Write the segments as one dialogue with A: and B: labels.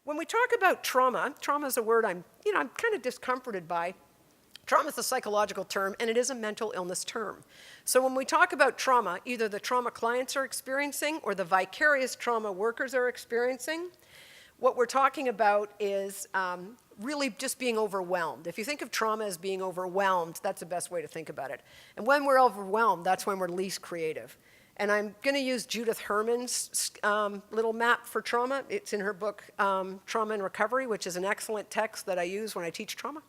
A: When we talk about trauma is a word I'm kind of discomforted by. Trauma is a psychological term, and it is a mental illness term. So when we talk about trauma, either the trauma clients are experiencing or the vicarious trauma workers are experiencing, what we're talking about is really just being overwhelmed. If you think of trauma as being overwhelmed, that's the best way to think about it. And when we're overwhelmed, that's when we're least creative. And I'm going to use Judith Herman's little map for trauma. It's in her book, Trauma and Recovery, which is an excellent text that I use when I teach trauma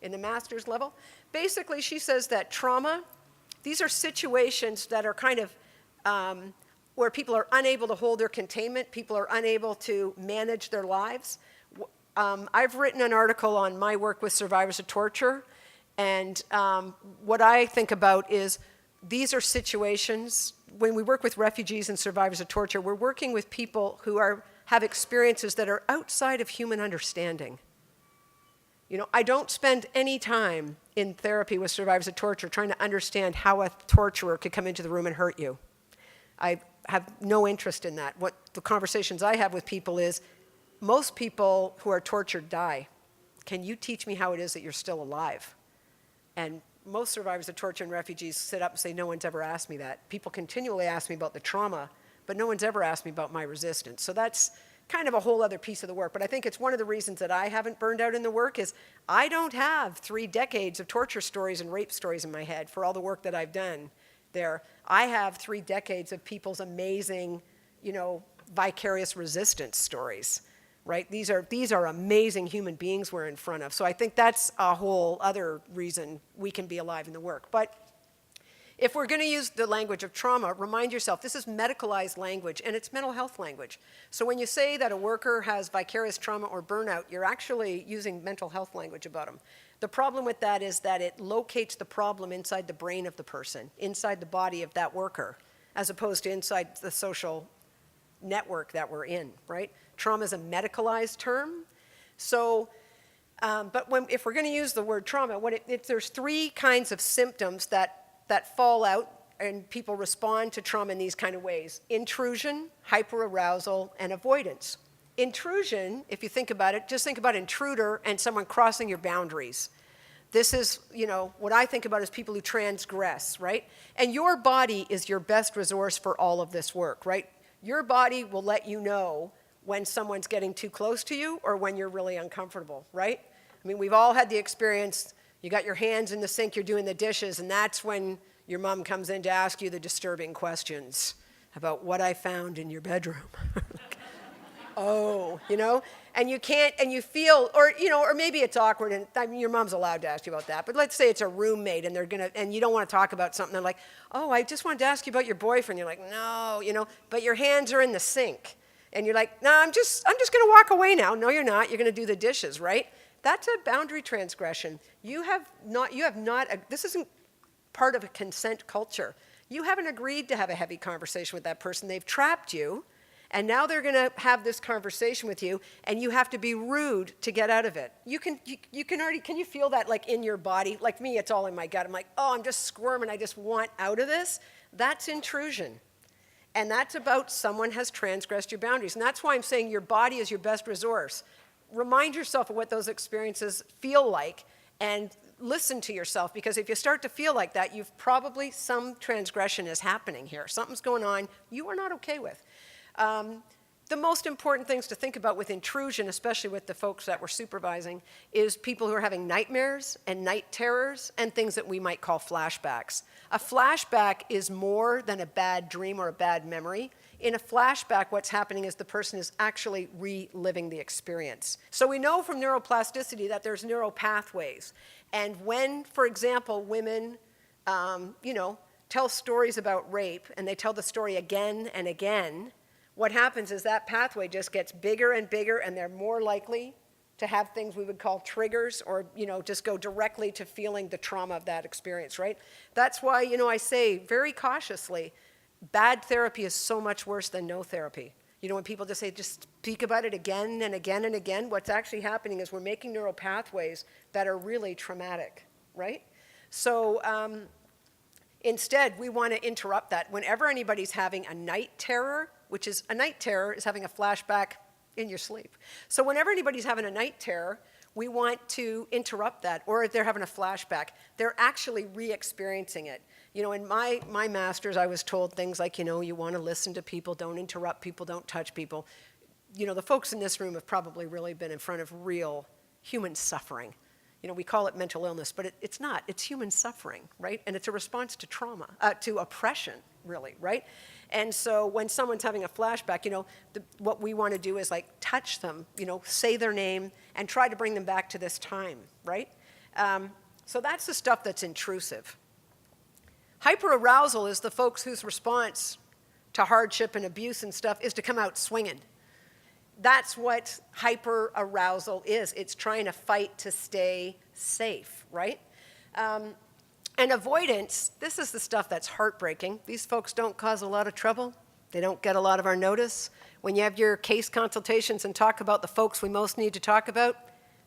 A: in the master's level. Basically, she says that trauma, these are situations that are kind of where people are unable to hold their containment, people are unable to manage their lives. I've written an article on my work with survivors of torture, and what I think about is these are situations, when we work with refugees and survivors of torture, we're working with people who have experiences that are outside of human understanding. You know, I don't spend any time in therapy with survivors of torture trying to understand how a torturer could come into the room and hurt you. I have no interest in that. What the conversations I have with people is, most people who are tortured die. Can you teach me how it is that you're still alive? And most survivors of torture and refugees sit up and say, no one's ever asked me that. People continually ask me about the trauma, but no one's ever asked me about my resistance. So that's kind of a whole other piece of the work. But I think it's one of the reasons that I haven't burned out in the work is I don't have 3 decades of torture stories and rape stories in my head for all the work that I've done there. I have 3 decades of people's amazing, vicarious resistance stories. Right? These are amazing human beings we're in front of. So I think that's a whole other reason we can be alive in the work. But if we're going to use the language of trauma, remind yourself, this is medicalized language, and it's mental health language. So when you say that a worker has vicarious trauma or burnout, you're actually using mental health language about them. The problem with that is that it locates the problem inside the brain of the person, inside the body of that worker, as opposed to inside the social network that we're in, right? Trauma is a medicalized term. So, but if we're going to use the word trauma, there's 3 kinds of symptoms that fall out and people respond to trauma in these kind of ways: intrusion, hyperarousal, and avoidance. Intrusion, if you think about it, just think about intruder and someone crossing your boundaries. This is, what I think about is people who transgress, right? And your body is your best resource for all of this work, right? Your body will let you know when someone's getting too close to you or when you're really uncomfortable, right? I mean, we've all had the experience, you got your hands in the sink, you're doing the dishes, and that's when your mom comes in to ask you the disturbing questions about what I found in your bedroom. Oh, and you can't, and you feel, or maybe it's awkward, and I mean, your mom's allowed to ask you about that, but let's say it's a roommate, and you don't want to talk about something, they're like, oh, I just wanted to ask you about your boyfriend. You're like, no, but your hands are in the sink. And you're like, no, I'm just going to walk away now. No, you're not. You're going to do the dishes, right? That's a boundary transgression. This isn't part of a consent culture. You haven't agreed to have a heavy conversation with that person. They've trapped you, and now they're going to have this conversation with you, and you have to be rude to get out of it. Can you feel that like in your body? Like me, it's all in my gut. I'm like, oh, I'm just squirming. I just want out of this. That's intrusion. And that's about someone has transgressed your boundaries. And that's why I'm saying your body is your best resource. Remind yourself of what those experiences feel like and listen to yourself, because if you start to feel like that, you've probably, some transgression is happening here. Something's going on you are not okay with. The most important things to think about with intrusion, especially with the folks that we're supervising, is people who are having nightmares and night terrors and things that we might call flashbacks. A flashback is more than a bad dream or a bad memory. In a flashback, what's happening is the person is actually reliving the experience. So we know from neuroplasticity that there's neural pathways. And when, for example, women, tell stories about rape, and they tell the story again and again, what happens is that pathway just gets bigger and bigger, and they're more likely to have things we would call triggers, or just go directly to feeling the trauma of that experience, right? That's why, I say very cautiously, bad therapy is so much worse than no therapy. When people just say, just speak about it again and again and again, what's actually happening is we're making neural pathways that are really traumatic, right? So instead, we want to interrupt that. Whenever anybody's having a night terror, a night terror is having a flashback in your sleep. So whenever anybody's having a night terror, we want to interrupt that, or if they're having a flashback, they're actually re-experiencing it. You know, in my master's, I was told things like, you know, you want to listen to people, don't interrupt people, don't touch people. You know, the folks in this room have probably really been in front of real human suffering. You know, we call it mental illness, but it's not. It's human suffering, right? And it's a response to trauma, to oppression, really, right? And so when someone's having a flashback, you know, what we want to do is like touch them, you know, say their name, and try to bring them back to this time, right? So that's the stuff that's intrusive. Hyperarousal is the folks whose response to hardship and abuse and stuff is to come out swinging. That's what hyperarousal is. It's trying to fight to stay safe, right? And avoidance, this is the stuff that's heartbreaking. These folks don't cause a lot of trouble. They don't get a lot of our notice. When you have your case consultations and talk about the folks we most need to talk about,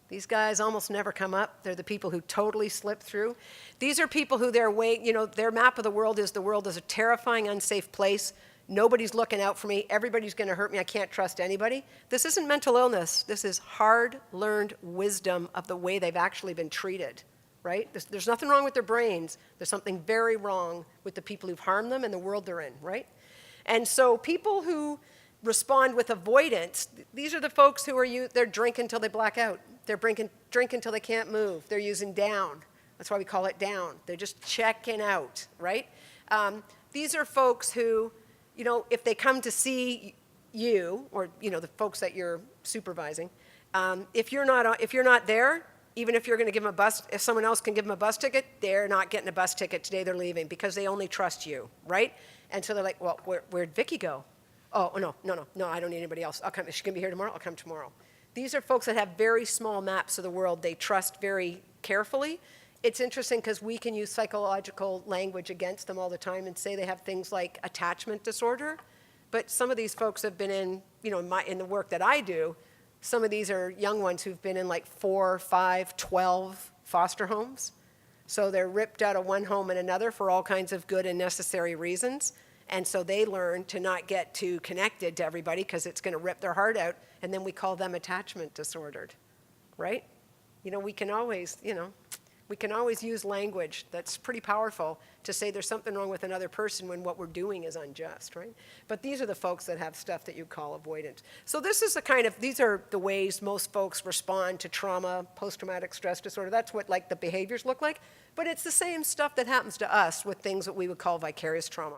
A: these guys almost never come up. They're the people who totally slip through. These are people who their map of the world is a terrifying, unsafe place. Nobody's looking out for me. Everybody's going to hurt me. I can't trust anybody. This isn't mental illness. This is hard-learned wisdom of the way they've actually been treated, right? There's nothing wrong with their brains. There's something very wrong with the people who've harmed them and the world they're in, right? And so people who respond with avoidance, these are the folks who they're drinking until they black out. They're drinking until they can't move. They're using down. That's why we call it down. They're just checking out, right? These are folks who, you know, if they come to see you, or, you know, the folks that you're supervising, if you're not there, even if you're going to give them a bus, if someone else can give them a bus ticket, they're not getting a bus ticket today, they're leaving, because they only trust you, right? And so they're like, well, where'd Vikki go? Oh, no, I don't need anybody else. I'll come. Is she going to be here tomorrow? I'll come tomorrow. These are folks that have very small maps of the world. They trust very carefully. It's interesting because we can use psychological language against them all the time and say they have things like attachment disorder. But some of these folks have been in, you know, in the work that I do, some of these are young ones who've been in like 4, 5, 12 foster homes. So they're ripped out of one home and another for all kinds of good and necessary reasons. And so they learn to not get too connected to everybody because it's going to rip their heart out. And then we call them attachment disordered, right? You know, we can always use language that's pretty powerful to say there's something wrong with another person when what we're doing is unjust, right? But these are the folks that have stuff that you call avoidant. So these are the ways most folks respond to trauma, post-traumatic stress disorder. That's what like the behaviors look like. But it's the same stuff that happens to us with things that we would call vicarious trauma.